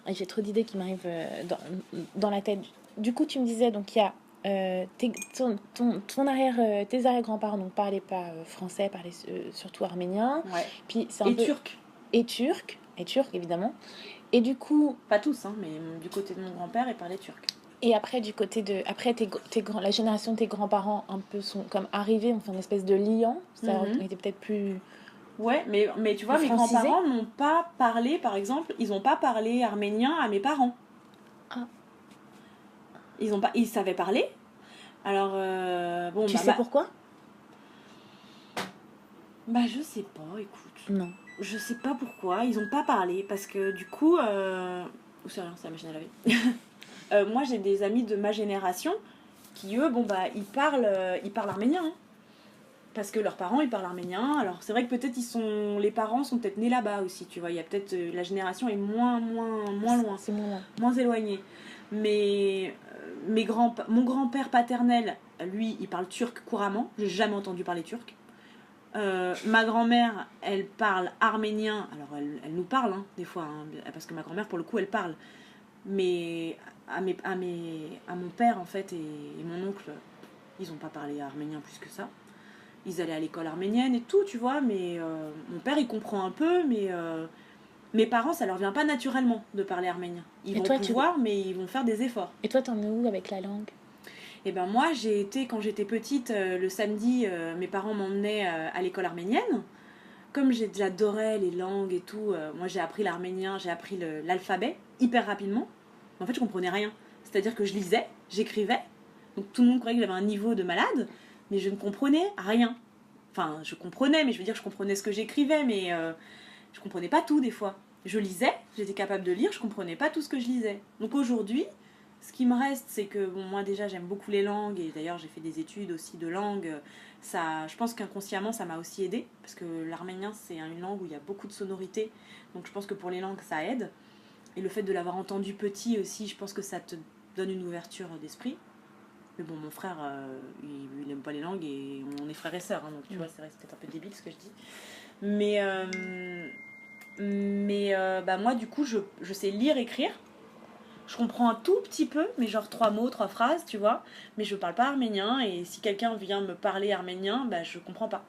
J'ai trop d'idées qui m'arrivent dans la tête. Du coup, tu me disais, donc il y a tes arrière-grands-parents donc parlaient pas français, parlaient surtout arménien. Ouais. Puis c'est un Et peu turc. et turc évidemment. Et du coup, Pas tous, hein, mais du côté de mon grand-père, il parlait turc. et après du côté de, après la génération de tes grands-parents un peu sont comme arrivés, enfin une espèce de liant, ça Mhm. était peut-être plus Ouais, mais tu plus vois, mes francisé. grands-parents n'ont pas parlé, par exemple, ils n'ont pas parlé arménien à mes parents. Ah, Ils savaient parler. Alors, bon, tu sais pourquoi? je sais pas, écoute. Non. Je sais pas pourquoi, ils ont pas parlé, parce que du coup... Ouh, c'est rien, c'est la machine à laver. Moi, j'ai des amis de ma génération qui, eux, ils parlent arménien, hein. Parce que leurs parents, ils parlent arménien. Alors, c'est vrai que peut-être les parents sont peut-être nés là-bas aussi, tu vois. Il y a peut-être... la génération est moins loin, C'est mon nom. moins éloignée. Mais mon grand-père paternel, lui, il parle turc couramment. J'ai jamais entendu parler turc. Ma grand-mère, elle parle arménien. Alors, elle nous parle, hein, des fois, hein, parce que ma grand-mère, pour le coup, elle parle. Mais à mon père, en fait, et mon oncle, ils n'ont pas parlé arménien plus que ça. Ils allaient à l'école arménienne et tout, tu vois, mais mon père, il comprend un peu, mais mes parents, ça leur vient pas naturellement de parler arménien. Ils Et vont toi, pouvoir, mais ils vont faire des efforts. t'en es où avec la langue? Et ben moi, quand j'étais petite, le samedi, mes parents m'emmenaient à l'école arménienne. Comme j'adorais les langues et tout, moi j'ai appris l'arménien, j'ai appris l'alphabet hyper rapidement. En fait, je comprenais rien. C'est-à-dire que je lisais, j'écrivais, donc tout le monde croyait que j'avais un niveau de malade, mais je ne comprenais rien. Enfin, je comprenais, mais je veux dire, je comprenais ce que j'écrivais, mais je comprenais pas tout des fois. Je lisais, j'étais capable de lire, je comprenais pas tout ce que je lisais. Donc aujourd'hui, ce qui me reste, c'est que bon, moi déjà j'aime beaucoup les langues, et d'ailleurs j'ai fait des études aussi de langue. Ça, je pense qu'inconsciemment ça m'a aussi aidé, parce que l'arménien c'est une langue où il y a beaucoup de sonorités, donc je pense que pour les langues ça aide. Et le fait de l'avoir entendu petit aussi, je pense que ça te donne une ouverture d'esprit. Mais bon, mon frère, il aime pas les langues et on est frères et sœurs, hein, donc tu vois, c'est peut-être un peu débile ce que je dis. Mais, moi, du coup, je sais lire, écrire. Je comprends un tout petit peu, mais genre 3 mots, 3 phrases, tu vois. Mais je parle pas arménien et si quelqu'un vient me parler arménien, je comprends pas.